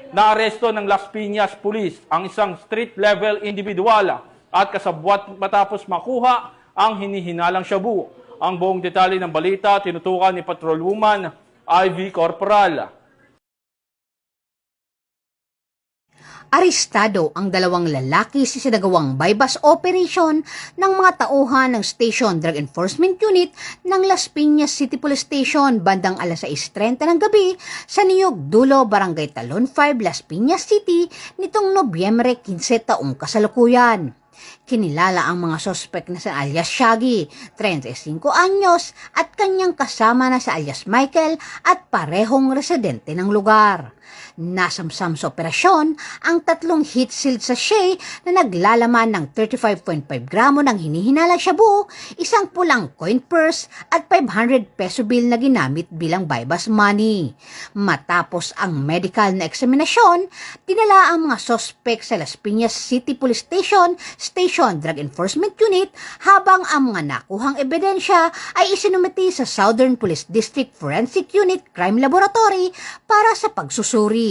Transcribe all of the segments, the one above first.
Naaresto ng Las Piñas Police ang isang street-level individual at kasabwat matapos makuha ang hinihinalang shabu. Ang buong detalye ng balita tinutukan ni Patrolwoman Ivy Corporal. Arestado ang dalawang lalaki sa sinagawang bypass operation ng mga tauhan ng Station Drug Enforcement Unit ng Las Piñas City Police Station bandang alas 6:30 ng gabi sa Niyog Dulo, Barangay Talon 5, Las Piñas City nitong Nobyembre 15 taong kasalukuyan. Kinilala ang mga sospek na sa alias Shaggy, 35 anyos, at kanyang kasama na sa alias Michael at parehong residente ng lugar. Nasamsam sa operasyon ang 3 heat sealed sachet na naglalaman ng 35.5 gramo ng hinihinalang shabu, isang pulang coin purse at 500 peso bill na ginamit bilang bypass money. Matapos ang medical na eksaminasyon, dinala ang mga sospek sa Las Piñas City Police Station, Station Drug Enforcement Unit, habang ang mga nakuhang ebidensya ay isinumiti sa Southern Police District Forensic Unit Crime Laboratory para sa pagsusuri.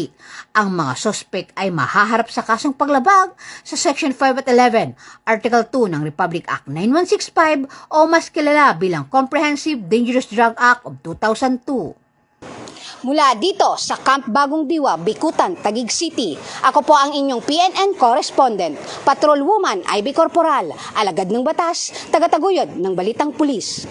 Ang mga sospek ay mahaharap sa kasong paglabag sa Section 5 at 11, Article 2 ng Republic Act 9165 o mas kilala bilang Comprehensive Dangerous Drug Act of 2002. Mula dito sa Camp Bagong Diwa, Bikutan, Taguig City, ako po ang inyong PNN correspondent, Patrolwoman Ivy Corporal, alagad ng batas, tagataguyod ng Balitang Pulis.